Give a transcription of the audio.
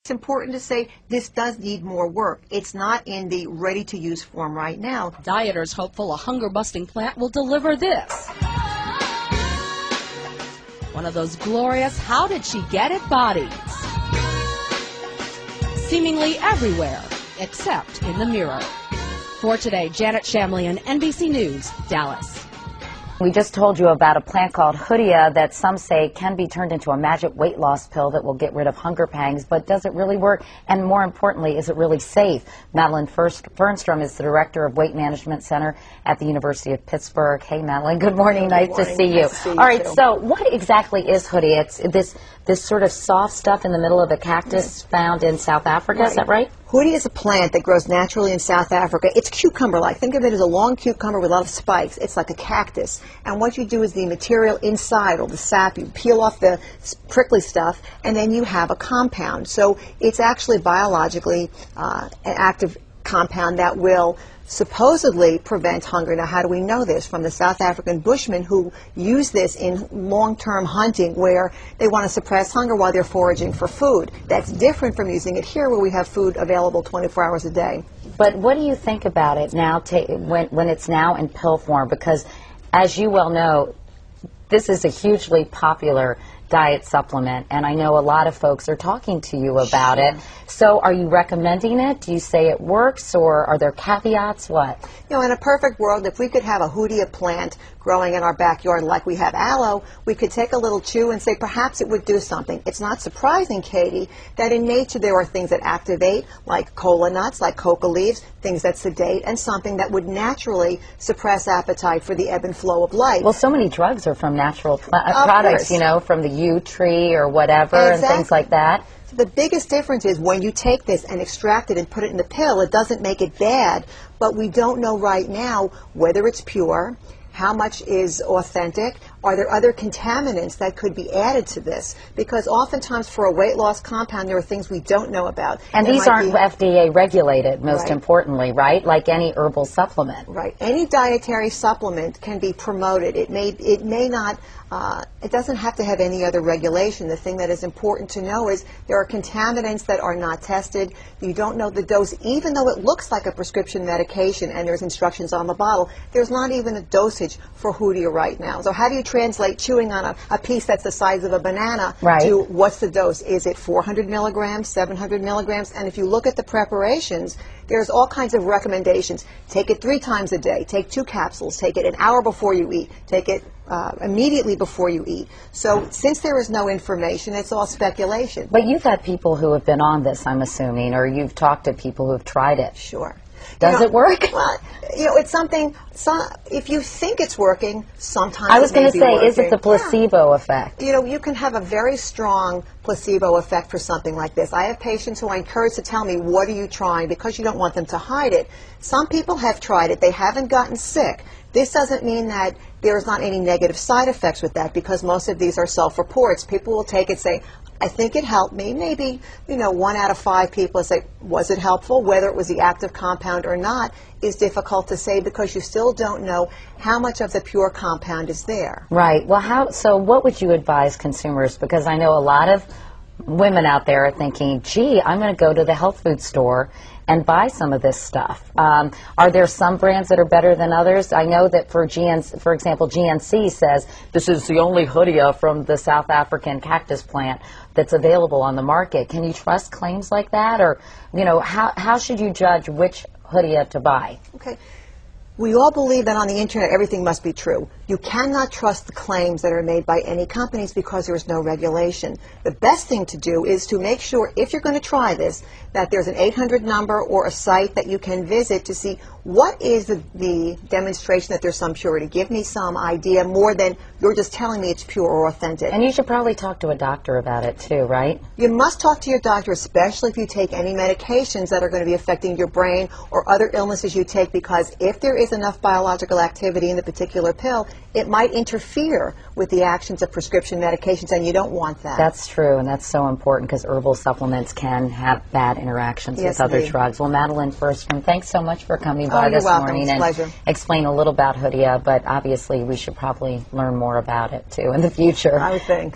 It's important to say this does need more work. It's not in the ready-to-use form right now. Dieters hopeful a hunger-busting plant will deliver this. One of those glorious how did she get it bodies. Seemingly everywhere, except in the mirror. For today, Janet Shamlian, NBC News, Dallas. We just told you about a plant called Hoodia that some say can be turned into a magic weight loss pill that will get rid of hunger pangs, but does it really work? And more importantly, is it really safe? Madeline Fernstrom is the director of Weight Management Center at the University of Pittsburgh. Hey, Madeline, good morning. Nice to see you. All right, so what exactly is Hoodia? It's this sort of soft stuff in the middle of a cactus found in South Africa, is that right? Hoodia is a plant that grows naturally in South Africa. It's cucumber-like. Think of it as a long cucumber with a lot of spikes. It's like a cactus. And what you do is the material inside, or the sap, you peel off the prickly stuff, and then you have a compound. So it's actually biologically an active compound that will supposedly prevent hunger. Now, how do we know this? From the South African Bushmen who use this in long-term hunting where they want to suppress hunger while they're foraging for food. That's different from using it here where we have food available 24 hours a day. But what do you think about it now when it's now in pill form? Because as you well know, this is a hugely popular diet supplement, and I know a lot of folks are talking to you about it. So are you recommending it? Do you say it works, or are there caveats? What? You know, in a perfect world, if we could have a Hoodia plant growing in our backyard like we have aloe, we could take a little chew and say perhaps it would do something. It's not surprising, Katie, that in nature there are things that activate, like cola nuts, like coca leaves, things that sedate, and something that would naturally suppress appetite for the ebb and flow of life. Well, so many drugs are from natural products, you know, from the yew tree or whatever, and things like that. So the biggest difference is when you take this and extract it and put it in the pill, it doesn't make it bad, but we don't know right now whether it's pure, how much is authentic, are there other contaminants that could be added to this? Because oftentimes for a weight loss compound, there are things we don't know about. And these aren't FDA regulated, most importantly, right? Like any herbal supplement. Right. Any dietary supplement can be promoted. It may not, it doesn't have to have any other regulation. The thing that is important to know is there are contaminants that are not tested. You don't know the dose, even though it looks like a prescription medication and there's instructions on the bottle. There's not even a dosage for Hoodia right now. So how do you translate chewing on a piece that's the size of a banana to what's the dose? Is it 400 milligrams, 700 milligrams? And if you look at the preparations, there's all kinds of recommendations. Take it 3 times a day. Take 2 capsules. Take it an hour before you eat. Take it immediately before you eat. So since there is no information, it's all speculation. But you've had people who have been on this, I'm assuming, or you've talked to people who have tried it. Sure. Does it work? Well, you know, it's something, if you think it's working, sometimes I was going to say, is it the placebo effect? You know, you can have a very strong placebo effect for something like this. I have patients who I encourage to tell me, what are you trying? Because you don't want them to hide it. Some people have tried it. They haven't gotten sick. This doesn't mean that there's not any negative side effects with that, because most of these are self-reports. People will take it, say, I think it helped me. Maybe, you know, 1 out of 5 people say, was it helpful? Whether it was the active compound or not is difficult to say, because you still don't know how much of the pure compound is there. Right. Well, so what would you advise consumers? Because I know a lot of women out there are thinking, gee, I'm going to go to the health food store and buy some of this stuff. Are there some brands that are better than others? I know that for example, GNC says this is the only Hoodia from the South African cactus plant that's available on the market. Can you trust claims like that? Or, you know, how should you judge which Hoodia to buy? Okay. We all believe that on the internet everything must be true. You cannot trust the claims that are made by any companies because there is no regulation. The best thing to do is to make sure, if you're going to try this, that there's an 800 number or a site that you can visit to see what is the demonstration that there's some purity. Give me some idea more than you're just telling me it's pure or authentic. And you should probably talk to a doctor about it too, right? You must talk to your doctor, especially if you take any medications that are going to be affecting your brain or other illnesses you take, because if there is enough biological activity in the particular pill, it might interfere with the actions of prescription medications, and you don't want that. That's true, and that's so important, because herbal supplements can have bad interactions with other drugs. Well, Madeline Fernstrom, thanks so much for coming by this morning and explain a little about Hoodia, but obviously we should probably learn more about it too in the future. I would think.